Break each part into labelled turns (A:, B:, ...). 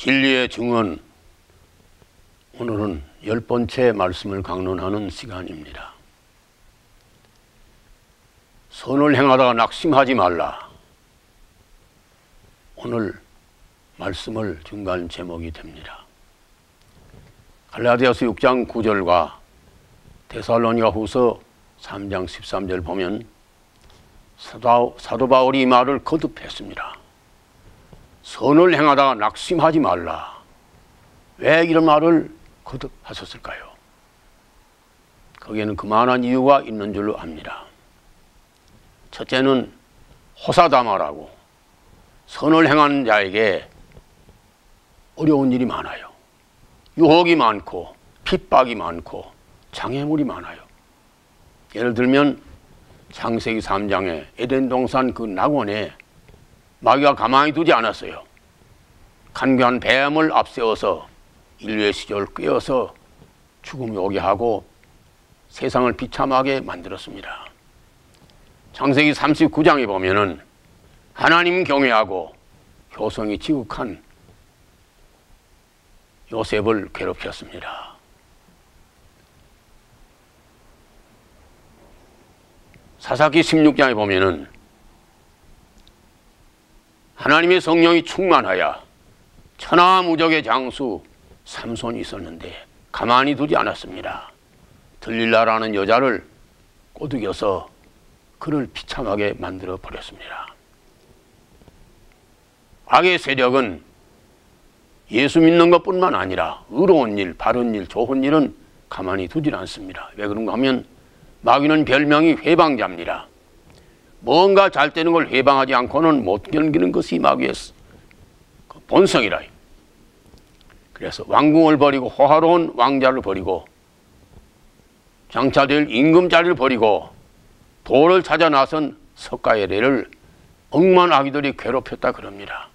A: 진리의 증언, 오늘은 10번째 말씀을 강론하는 시간입니다. 선을 행하다가 낙심하지 말라. 오늘 말씀을 중간 제목이 됩니다. 갈라디아서 6장 9절과 데살로니가 후서 3장 13절 보면 사도 바울이 이 말을 거듭했습니다. 선을 행하다가 낙심하지 말라. 왜 이런 말을 거듭하셨을까요? 거기에는 그만한 이유가 있는 줄로 압니다. 첫째는 호사다마라고, 선을 행하는 자에게 어려운 일이 많아요. 유혹이 많고 핍박이 많고 장애물이 많아요. 예를 들면 창세기 3장에 에덴 동산 그 낙원에 마귀가 가만히 두지 않았어요. 간교한 뱀을 앞세워서 인류의 시절을 꿰어서 죽음이 오게 하고 세상을 비참하게 만들었습니다. 창세기 39장에 보면은 하나님 경외하고 효성이 지극한 요셉을 괴롭혔습니다. 사사기 16장에 보면은 하나님의 성령이 충만하여 천하무적의 장수 삼손이 있었는데 가만히 두지 않았습니다. 들릴라라는 여자를 꼬드겨서 그를 비참하게 만들어 버렸습니다. 악의 세력은 예수 믿는 것뿐만 아니라 의로운 일, 바른 일, 좋은 일은 가만히 두질 않습니다. 왜 그런가 하면 마귀는 별명이 회방자입니다. 뭔가 잘 되는 걸 회방하지 않고는 못 견디는 것이 마귀의 본성이라. 그래서 왕궁을 버리고 호화로운 왕자를 버리고 장차될 임금자리를 버리고 도를 찾아 나선 석가의례를 억만 아기들이 괴롭혔다 그럽니다.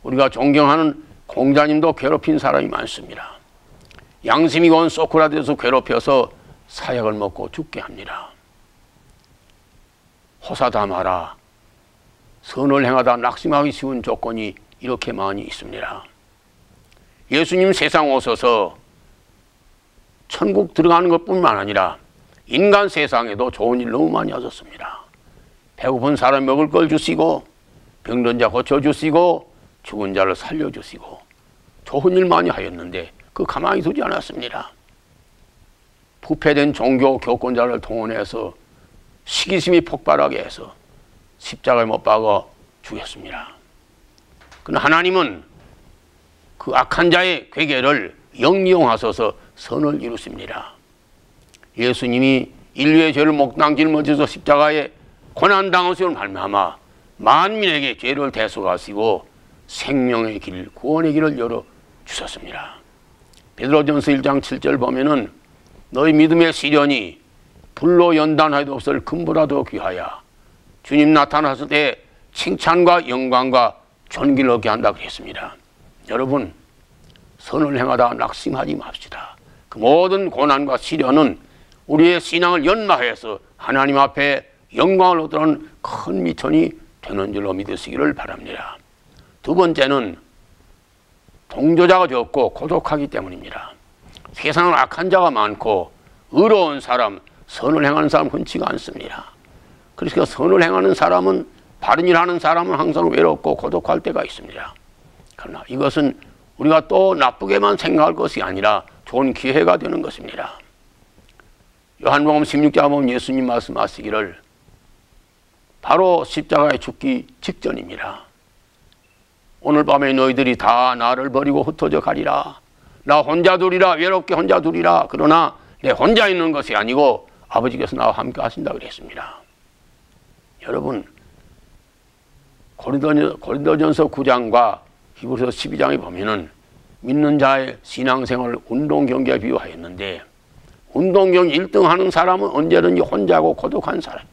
A: 우리가 존경하는 공자님도 괴롭힌 사람이 많습니다. 양심이 온 소크라테스 괴롭혀서 사약을 먹고 죽게 합니다. 호사다마라. 선을 행하다 낙심하기 쉬운 조건이 이렇게 많이 있습니다. 예수님 세상 오셔서 천국 들어가는 것뿐만 아니라 인간 세상에도 좋은 일 너무 많이 하셨습니다. 배고픈 사람 먹을 걸 주시고 병든 자 고쳐주시고 죽은 자를 살려주시고 좋은 일 많이 하였는데 그 가만히 두지 않았습니다. 부패된 종교 교권자를 동원해서 시기심이 폭발하게 해서 십자가에 못 박아 죽였습니다. 그러나 하나님은 그 악한 자의 괴계를 영리용하셔서 선을 이루십니다. 예수님이 인류의 죄를 몽땅 짊어져서 십자가에 고난당하심을 말미암아 만민에게 죄를 대속하시고 생명의 길, 구원의 길을 열어주셨습니다. 베드로전서 1장 7절 보면은 너희 믿음의 시련이 불로 연단하여도 없을 금보라도 귀하여 주님 나타났을 때 칭찬과 영광과 존귀를 얻게 한다 그랬습니다. 여러분, 선을 행하다 낙심하지 맙시다. 그 모든 고난과 시련은 우리의 신앙을 연마해서 하나님 앞에 영광을 얻는 큰 미천이 되는 줄로 믿으시기를 바랍니다. 두 번째는 동조자가 적고 고독하기 때문입니다. 세상은 악한 자가 많고 의로운 사람, 선을 행하는 사람 흔치가 않습니다. 그래서 선을 행하는 사람은, 바른 일 하는 사람은 항상 외롭고 고독할 때가 있습니다. 그러나 이것은 우리가 또 나쁘게만 생각할 것이 아니라 좋은 기회가 되는 것입니다. 요한복음 16장 보면 예수님 말씀하시기를 바로 십자가에 죽기 직전입니다. 오늘 밤에 너희들이 다 나를 버리고 흩어져 가리라. 나 혼자 두리라. 외롭게 혼자 두리라. 그러나 내 혼자 있는 것이 아니고 아버지께서 나와 함께 하신다 그랬습니다. 여러분, 고린도전서 9장과 히브리서 12장에 보면은 믿는 자의 신앙생활을 운동 경기에 비유하였는데, 운동 경기 1등 하는 사람은 언제든지 혼자고 고독한 사람.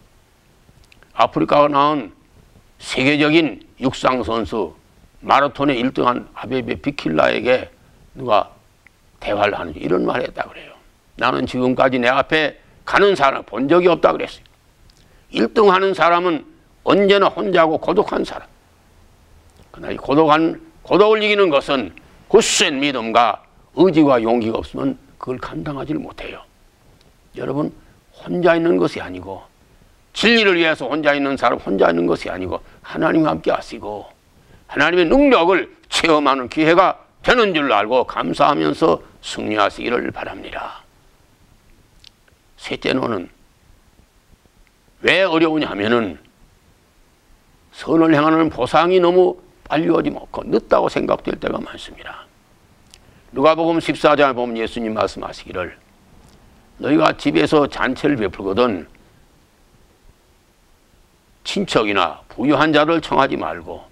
A: 아프리카가 낳은 세계적인 육상 선수 마라톤에 1등한 아베베 비킬라에게 누가 대화를 하는지 이런 말을 했다 그래요. 나는 지금까지 내 앞에 가는 사람 본 적이 없다 그랬어요. 1등 하는 사람은 언제나 혼자고 고독한 사람. 그러나 이 고독을 이기는 것은 굳센 믿음과 의지와 용기가 없으면 그걸 감당하지 못해요. 여러분, 혼자 있는 것이 아니고, 진리를 위해서 혼자 있는 사람 혼자 있는 것이 아니고 하나님과 함께 하시고 하나님의 능력을 체험하는 기회가 되는 줄 알고 감사하면서 승리하시기를 바랍니다. 셋째로는 왜 어려우냐 하면은 선을 행하는 보상이 너무 빨리 오지 않고 늦다고 생각될 때가 많습니다. 누가복음 14장에 보면 예수님 말씀하시기를 너희가 집에서 잔치를 베풀거든 친척이나 부유한 자를 청하지 말고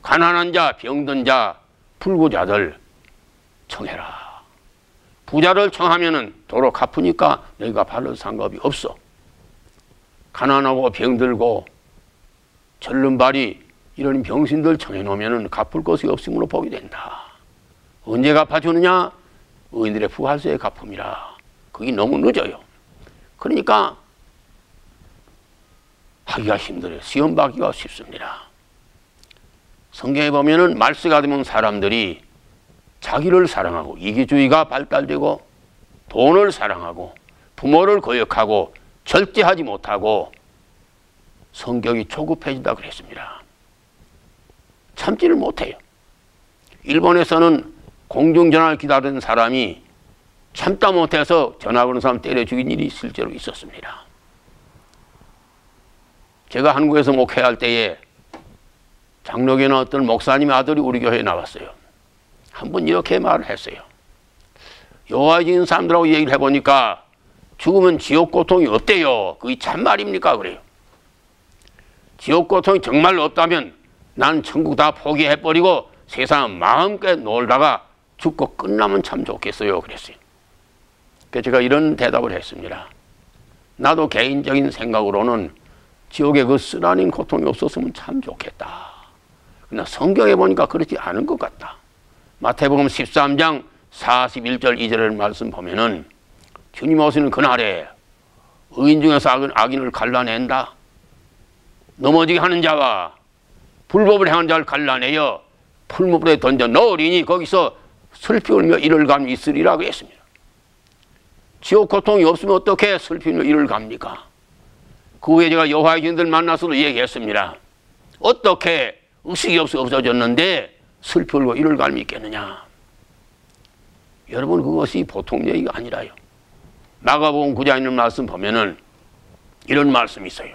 A: 가난한 자, 병든 자, 불구자들 청해라. 부자를 청하면은 도로 갚으니까 너희가 받을 상관이 없어. 가난하고 병들고 절름발이 이런 병신들 청해놓으면은 갚을 것이 없으므로 복이 된다. 언제 갚아주느냐? 의인들의 부활세에 갚음이라. 그게 너무 늦어요. 그러니까 하기가 힘들어요. 시험 받기가 쉽습니다. 성경에 보면은 말세가 되면 사람들이 자기를 사랑하고 이기주의가 발달되고 돈을 사랑하고 부모를 거역하고 절제하지 못하고 성격이 조급해진다 그랬습니다. 참지를 못해요. 일본에서는 공중전화를 기다리는 사람이 참다 못해서 전화 거는 사람 때려 죽인 일이 실제로 있었습니다. 제가 한국에서 목회할 때에 장로교는 어떤 목사님의 아들이 우리 교회에 나왔어요. 한번 이렇게 말을 했어요. 여호와의 증인 사람들하고 얘기를 해보니까 죽으면 지옥 고통이 없대요. 그게 참말입니까? 그래요. 지옥 고통이 정말 없다면 난 천국 다 포기해버리고 세상 마음껏 놀다가 죽고 끝나면 참 좋겠어요. 그랬어요. 그래서 제가 이런 대답을 했습니다. 나도 개인적인 생각으로는 지옥에 그 쓰라린 고통이 없었으면 참 좋겠다. 그러나 성경에 보니까 그렇지 않은 것 같다. 마태복음 13장 41절 2절의 말씀 보면은 주님 오시는 그날에 의인 중에서 악인을 갈라낸다. 넘어지게 하는 자와 불법을 행하는 자를 갈라내어 풀무불에 던져 넣으리니 거기서 슬피 울며 이를 감이 있으리라고 했습니다. 지옥 고통이 없으면 어떻게 슬피 울며 이를 갑니까? 그 후에 제가 여호와의 증인들 만나서도 얘기했습니다. 어떻게 의식이 없어졌는데 슬피 울고 이를 감이 있겠느냐? 여러분, 그것이 보통 얘기가 아니라요. 마가복음 9장에 있는 말씀 보면은 이런 말씀이 있어요.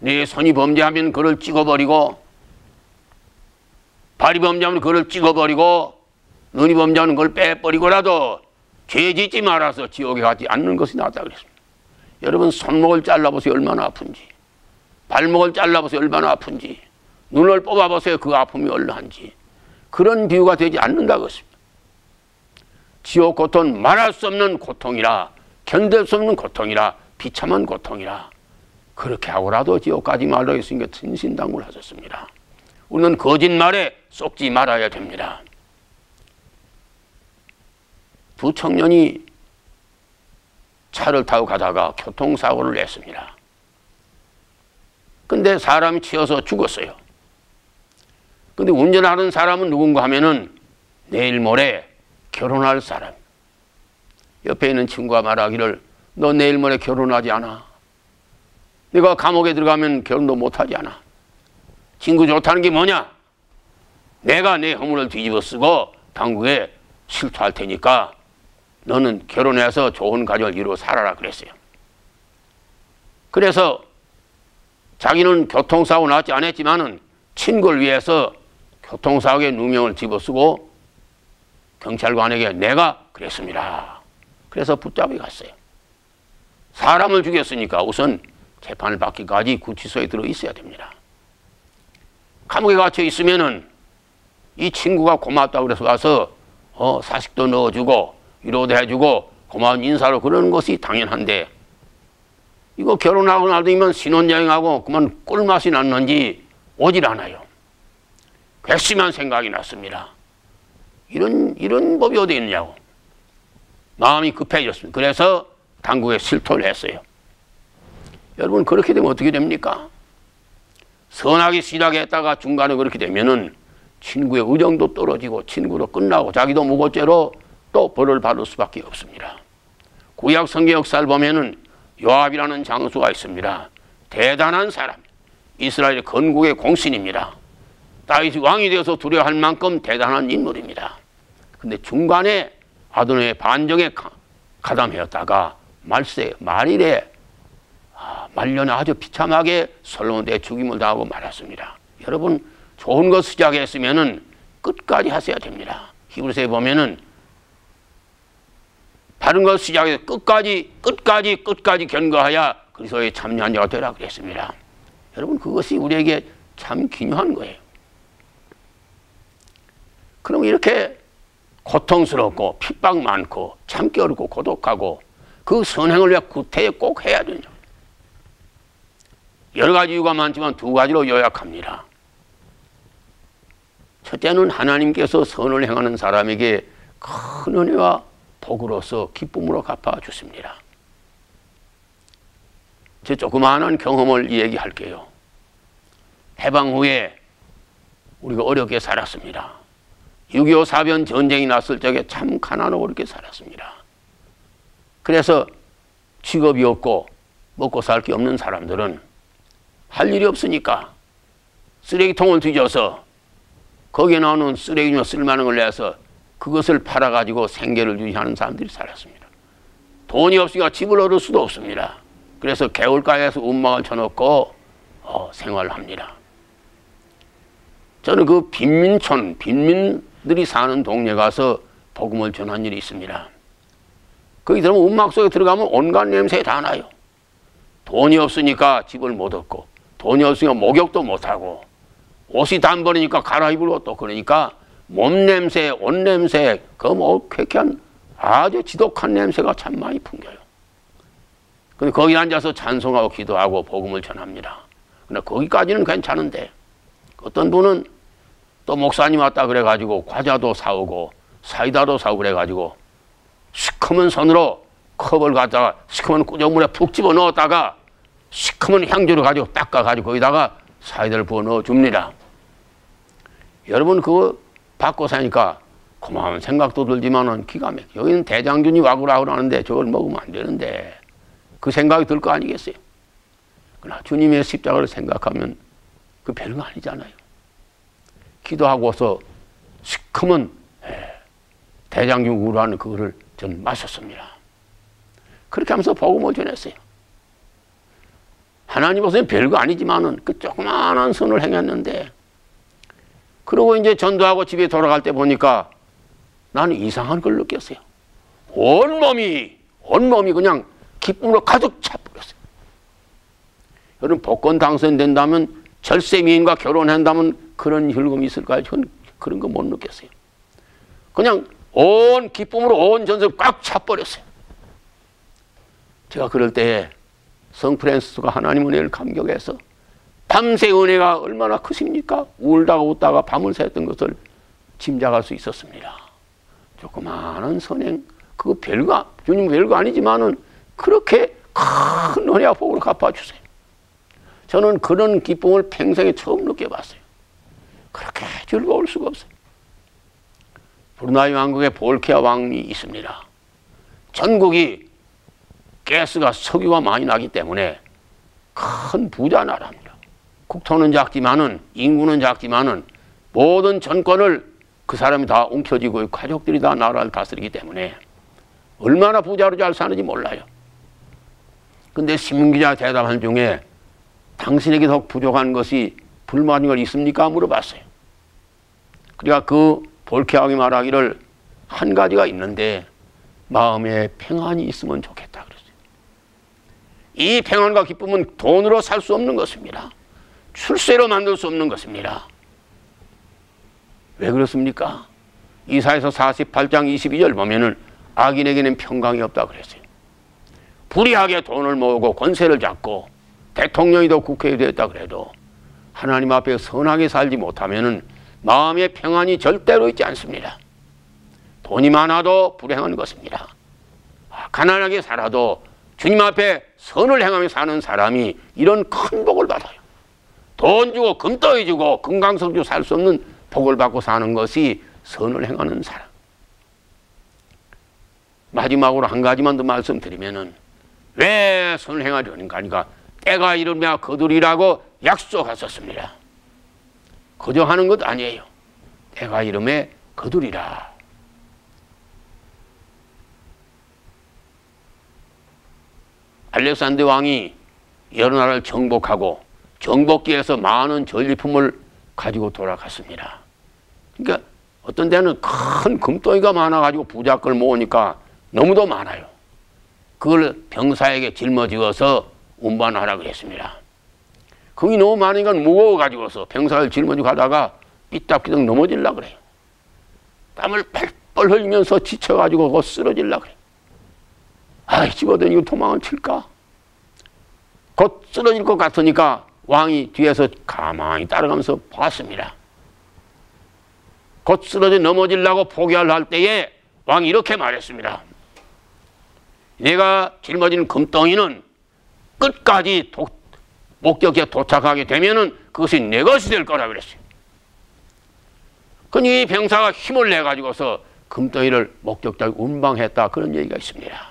A: 내 손이 범죄하면 그를 찍어버리고 발이 범죄하면 그를 찍어버리고 눈이 범죄하면 그걸 빼버리고라도 죄 짓지 말아서 지옥에 가지 않는 것이 낫다 그랬습니다. 여러분, 손목을 잘라보세요. 얼마나 아픈지. 발목을 잘라보세요. 얼마나 아픈지. 눈을 뽑아보세요. 그 아픔이 얼마한지. 그런 비유가 되지 않는다고 했습니다. 지옥 고통은 말할 수 없는 고통이라, 견딜 수 없는 고통이라, 비참한 고통이라. 그렇게 하고라도 지옥 가지 말라고 했으니까 진신당부를 하셨습니다. 우리는 거짓말에 쏙지 말아야 됩니다. 두 청년이 차를 타고 가다가 교통사고를 냈습니다. 근데 사람이 치여서 죽었어요. 근데 운전하는 사람은 누군가 하면은 내일 모레 결혼할 사람. 옆에 있는 친구가 말하기를 너 내일 모레 결혼하지 않아? 네가 감옥에 들어가면 결혼도 못하지 않아? 친구 좋다는 게 뭐냐? 내가 내 허물을 뒤집어 쓰고 당국에 실토할 테니까 너는 결혼해서 좋은 가정을 이루어 살아라 그랬어요. 그래서 자기는 교통사고 나지 않았지만은 친구를 위해서 교통사고의 누명을 집어쓰고 경찰관에게 내가 그랬습니다. 그래서 붙잡혀 갔어요. 사람을 죽였으니까 우선 재판을 받기까지 구치소에 들어 있어야 됩니다. 감옥에 갇혀 있으면은 이 친구가 고맙다고 그래서 와서 사식도 넣어주고 위로도 해주고 고마운 인사로 그러는 것이 당연한데 이거 결혼하고 나면 신혼여행하고 그만 꿀맛이 났는지 오질 않아요. 괘씸한 생각이 났습니다. 이런 법이 어디 있느냐고 마음이 급해졌습니다. 그래서 당국에 실토를 했어요. 여러분, 그렇게 되면 어떻게 됩니까? 선하게 시작했다가 중간에 그렇게 되면은 친구의 의정도 떨어지고 친구로 끝나고 자기도 무고죄로 또 벌을 받을 수밖에 없습니다. 구약 성경 역사를 보면은 요압이라는 장수가 있습니다. 대단한 사람, 이스라엘 건국의 공신입니다. 다윗이 왕이 되어서 두려워할 만큼 대단한 인물입니다. 근데 중간에 아도니아의 반정에 가담하였다가 말일에 말년에 아주 비참하게 솔로몬에게 죽임을 당하고 말았습니다. 여러분, 좋은 것 시작했으면은 끝까지 하셔야 됩니다. 히브리서에 보면은 바른 것 시작해서 끝까지 견고하여 그리스도의 참여한 자가 되라 그랬습니다. 여러분, 그것이 우리에게 참 기묘한 거예요. 그럼 이렇게 고통스럽고 핍박 많고 참기 어렵고 고독하고 그 선행을 왜 구태에 꼭 해야 되냐? 여러 가지 이유가 많지만 두 가지로 요약합니다. 첫째는 하나님께서 선을 행하는 사람에게 큰 은혜와 복으로서 기쁨으로 갚아주십니다. 제 조그마한 경험을 얘기할게요. 해방 후에 우리가 어렵게 살았습니다. 6.25 사변 전쟁이 났을 적에 참 가난하고 어렵게 살았습니다. 그래서 직업이 없고 먹고 살 게 없는 사람들은 할 일이 없으니까 쓰레기통을 뒤져서 거기에 나오는 쓰레기나 쓸만한 걸 내서 그것을 팔아가지고 생계를 유지하는 사람들이 살았습니다. 돈이 없으니까 집을 얻을 수도 없습니다. 그래서 개울가에서 움막을 쳐놓고 생활을 합니다. 저는 그 빈민들이 사는 동네 가서 복음을 전한 일이 있습니다. 거기 들어가면 움막 속에 들어가면 온갖 냄새 다 나요. 돈이 없으니까 집을 못 얻고 돈이 없으니까 목욕도 못하고 옷이 단벌이니까 갈아입으려고 또 그러니까 몸 냄새, 옷 냄새, 그 뭐 쾌쾌한 아주 지독한 냄새가 참 많이 풍겨요. 근데 거기 앉아서 찬송하고 기도하고 복음을 전합니다. 근데 거기까지는 괜찮은데 어떤 분은 또 목사님 왔다 그래가지고 과자도 사오고 사이다도 사오고 그래가지고 시커먼 손으로 컵을 갖다가 시커먼 꾸정물에 푹 집어 넣었다가 시커먼 향주를 가지고 닦아가지고 거기다가 사이다를 부어 넣어줍니다. 여러분 그거 받고 사니까 고마운 생각도 들지만은 기가 막혀. 여기는 대장균이 와구라 그러는데 저걸 먹으면 안 되는데 그 생각이 들 거 아니겠어요? 그러나 주님의 십자가를 생각하면 그 별거 아니잖아요. 기도하고서 시커먼 대장균 우라는 그거를 전 마셨습니다. 그렇게 하면서 복음을 전했어요. 하나님 보시면 별거 아니지만은 그 조그마한 선을 행했는데 그러고 이제 전도하고 집에 돌아갈 때 보니까 나는 이상한 걸 느꼈어요. 온몸이 그냥 기쁨으로 가득 차버렸어요. 여러분 복권 당선된다면 절세미인과 결혼한다면 그런 혈금이 있을까요? 저는 그런 거 못 느꼈어요. 그냥 온 기쁨으로 온 전세를 꽉 차버렸어요. 제가 그럴 때 성 프란시스가 하나님 은혜를 감격해서 밤새 은혜가 얼마나 크십니까? 울다가 웃다가 밤을 샜던 것을 짐작할 수 있었습니다. 조그마한 선행, 그거 주님 별거 아니지만은 그렇게 큰 은혜와 복으로 갚아주세요. 저는 그런 기쁨을 평생에 처음 느껴봤어요. 그렇게 즐거울 수가 없어요. 브루나이 왕국에 볼케아 왕이 있습니다. 전국이 가스가 석유가 많이 나기 때문에 큰 부자 나라입니다. 국토는 작지만은 인구는 작지만은 모든 전권을 그 사람이 다 움켜쥐고 있고 가족들이 다 나라를 다스리기 때문에 얼마나 부자로 잘 사는지 몰라요. 근데 신문기자 대답한 중에 당신에게 더 부족한 것이 불만인 걸 있습니까? 물어봤어요. 그러니까 그 볼케아 왕이 말하기를 한 가지가 있는데 마음에 평안이 있으면 좋겠다 그랬어요. 이 평안과 기쁨은 돈으로 살 수 없는 것입니다. 출세로 만들 수 없는 것입니다. 왜 그렇습니까? 이사야서 48장 22절 보면은 악인에게는 평강이 없다 그랬어요. 불의하게 돈을 모으고 권세를 잡고 대통령이도 국회의원이 됐다 그래도 하나님 앞에 선하게 살지 못하면은 마음의 평안이 절대로 있지 않습니다. 돈이 많아도 불행한 것입니다. 가난하게 살아도 주님 앞에 선을 행하며 사는 사람이 이런 큰 복을 받아요. 돈 주고 금덩이 주고 금강석 주고 살 수 없는 복을 받고 사는 것이 선을 행하는 사람. 마지막으로 한 가지만 더 말씀드리면은 왜 선을 행하려는가 하니까 때가 이르면 거두리라고 약속하셨습니다. 그저 하는 것 아니에요. 때가 이르면 거두리라. 알렉산더 왕이 여러 나라를 정복하고 정복기에서 많은 전리품을 가지고 돌아갔습니다. 그러니까 어떤 데는 큰 금덩이가 많아가지고 부자걸 모으니까 너무도 많아요. 그걸 병사에게 짊어지어서 운반하라 그랬습니다. 금이 너무 많으니까 무거워가지고서 병사를 짊어지고 가다가 삐딱삐딱 넘어질라 그래요. 땀을 뻘뻘 흘리면서 지쳐가지고 그거 쓰러질라 그래요. 아이, 집어든 이거 도망을 칠까? 곧 쓰러질 것 같으니까 왕이 뒤에서 가만히 따라가면서 봤습니다. 곧 쓰러져 넘어지려고 포기를 할 때에 왕이 이렇게 말했습니다. 내가 짊어진 금덩이는 끝까지 목적지에 도착하게 되면은 그것이 내 것이 될 거라 그랬어요. 그러니 병사가 힘을 내 가지고서 금덩이를 목적지에 운방했다, 그런 얘기가 있습니다.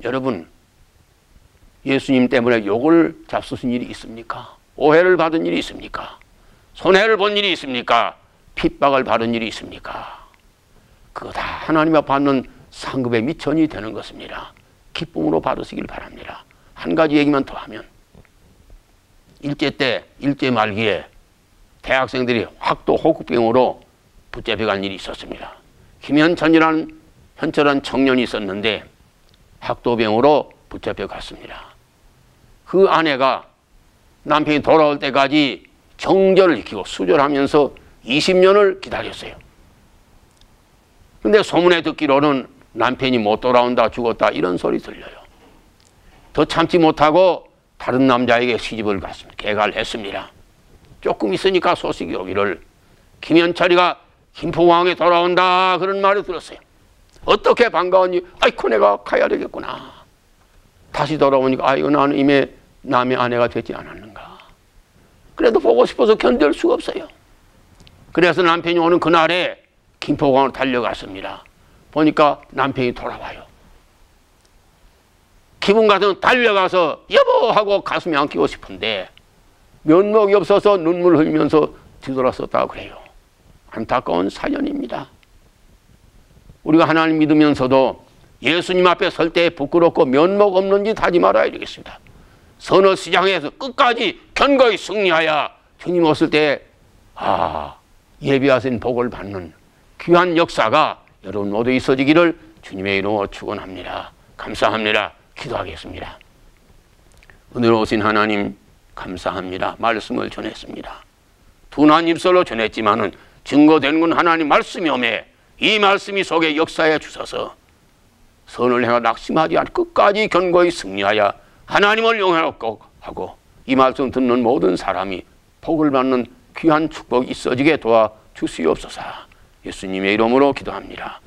A: 여러분, 예수님 때문에 욕을 잡수신 일이 있습니까? 오해를 받은 일이 있습니까? 손해를 본 일이 있습니까? 핍박을 받은 일이 있습니까? 그거 다 하나님이 받는 상급의 미천이 되는 것입니다. 기쁨으로 받으시길 바랍니다. 한 가지 얘기만 더 하면, 일제 때, 일제 말기에 대학생들이 확도 호국병으로 붙잡혀간 일이 있었습니다. 김현철이라는 청년이 있었는데 학도병으로 붙잡혀갔습니다. 그 아내가 남편이 돌아올 때까지 정절을 지키고 수절하면서 20년을 기다렸어요. 근데 소문에 듣기로는 남편이 못 돌아온다, 죽었다, 이런 소리 들려요. 더 참지 못하고 다른 남자에게 시집을 갔습니다. 개가를 했습니다. 조금 있으니까 소식이 오기를 김현철이가 김포공항에 돌아온다, 그런 말을 들었어요. 어떻게 반가웠니? 아이고, 내가 가야 되겠구나. 다시 돌아오니까 아이고, 나는 이미 남의 아내가 되지 않았는가. 그래도 보고 싶어서 견딜 수가 없어요. 그래서 남편이 오는 그날에 김포공항으로 달려갔습니다. 보니까 남편이 돌아와요. 기분 같으면 달려가서 여보 하고 가슴에 안기고 싶은데 면목이 없어서 눈물 흘리면서 뒤돌아섰다고 그래요. 안타까운 사연입니다. 우리가 하나님 믿으면서도 예수님 앞에 설 때 부끄럽고 면목 없는 짓 하지 말아야 되겠습니다. 선을 시장에서 끝까지 견고히 승리하여 주님 오실 때 예비하신 복을 받는 귀한 역사가 여러분 모두 있어지기를 주님의 이름으로 축원합니다. 감사합니다. 기도하겠습니다. 오늘 오신 하나님 감사합니다. 말씀을 전했습니다. 둔한 입술로 전했지만은 증거되는 건 하나님 말씀이 오매 이 말씀이 속에 역사해 주셔서 선을 행하 낙심하지 않고 끝까지 견고히 승리하여 하나님을 영화롭고 하고 이 말씀 듣는 모든 사람이 복을 받는 귀한 축복이 있어지게 도와주시옵소서. 예수님의 이름으로 기도합니다.